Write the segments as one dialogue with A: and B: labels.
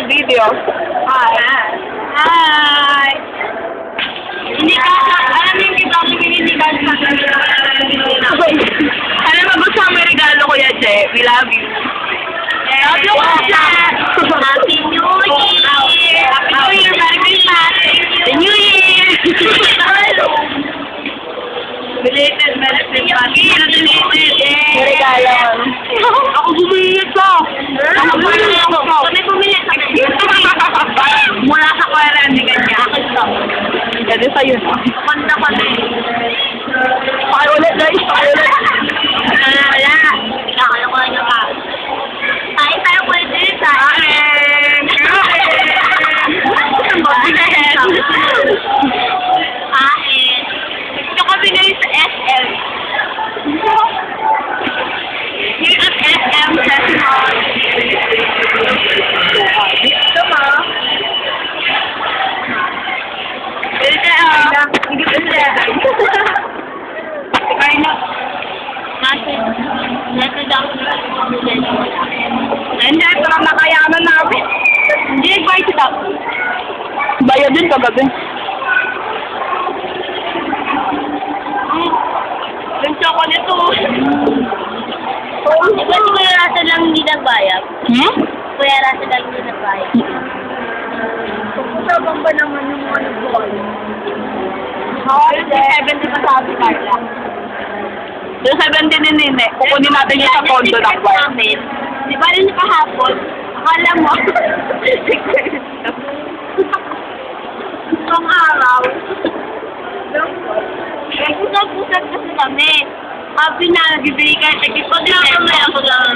A: video.
B: Hi. Hi. Hindi ka alam mo yung kita hindi ka
A: Alam mo, gusto mo yung regalo ko yan, Che. We love you.
B: Love you, Kuya. Happy New Year. Happy New Year. Merry Christmas.
A: The New Year!
B: Belated Merry Christmas.
A: May regalo. Ako bumili ito. Ako bumili ito.
B: Kami bumili.
A: Mula sa kwera, hindi kanya. Pwede sa'yo na.
B: Kanta kami.
A: Pakay ulit, guys. Pakay ulit.
B: Wala. Nakalakuhan nyo ka. Kain tayo pwede. Kain. Kain. Gusto ko binili sa SM. Here at SM Festival. Gusto mo? Pwede tayo. Hindi ko sila. Kaya na. Nasa daw na.
A: Hindi, ito lang nakayanan namin.
B: Hindi, nag-buy ito.
A: Bayad din kagabi.
B: Ganito ako nito. Di ba si Kuya Rasa lang hindi nagbayad?
A: Hmm?
B: Kuya Rasa lang hindi nagbayad. Sabang ba naman yung mga nag-buhay?
A: Okay,
B: 70 pa sabi, Carla.
A: yung 17 ni Nene, kukunin natin yung sa condo ng bar.
B: Di ba rin kahapon? Akala mo? Itong araw. Pusat-pusat kasi kami. Sabi na, bibili ka, tagit ko din ako lang.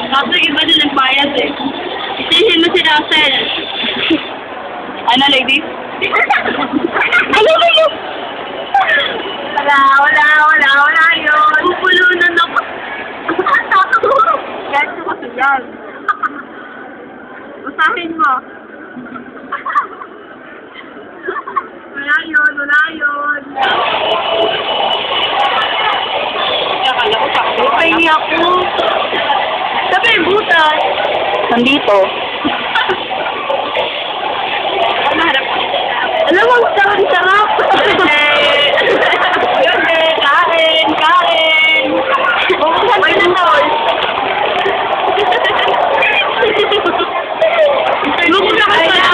B: Kaso iba din nagbayad eh. Isihin mo si Russell.
A: Ano, ladies?
B: Wala yun. Pupulunan ako. Ganito kasi yan. Usahin mo. Wala yun.
A: Akala ko sakto.
B: Pahingi ako. Sabi, butas.
A: Nandito.
B: Ano harap? Alam mo, sarap. Kain. Buksan ka na tol. Buksan ka na.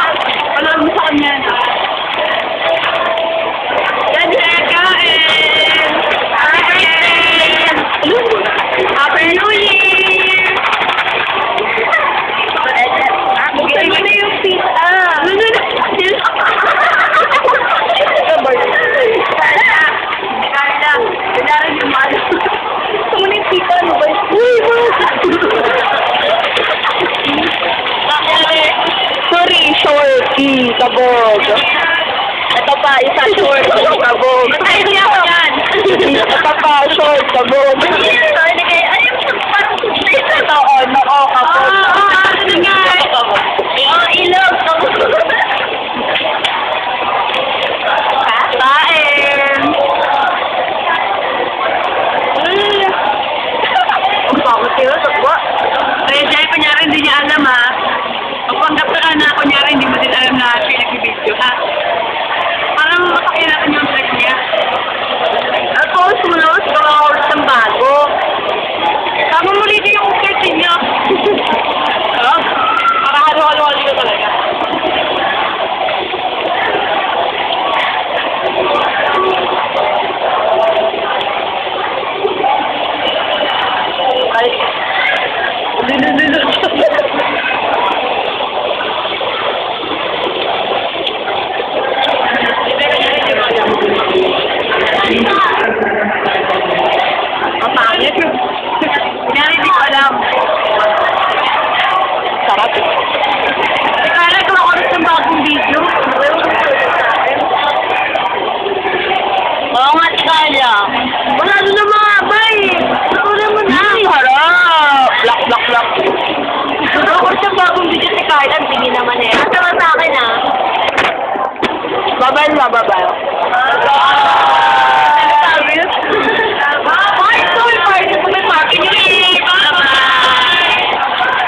A: Alam mo sa kanya na.
B: Happy New Year!
A: Buksan mo na yung pizza.
B: Kailangan yung malo.
A: Gusto mo na yung pizza, ano ba? Uy, sorry, shorty, kabog. Ito pa, isa short, kabog.
B: Ay, hindi ako yan.
A: Ito pa, short, kabog. Oo, noo, kabog.
B: Ilog.
A: Kain! Ang pangit yun, sagwa.
B: Kaya dahil kunyari hindi niya alam ha. Pagpanggap ka na kunyari hindi mo din alam na pinag-video ha. Parang mapakilatan yung vlog niya.
A: At post mo na, gusto ko ulit ng bago.
B: Tama mo ulit yung shirt niya.
A: Para halo-halo-halo ka talaga. Ay. Ang pangit.
B: Kunyari hindi ko alam.
A: Sarap.
B: Kala ko ako ng bagong video.
A: Oo nga, tikala.
B: Wala doon na mga abay. Natuloy mo na.
A: Harap! Black.
B: Ako sa bagong video si Carla. Tingin naman eh. Nasa sa akin ah.
A: Babay.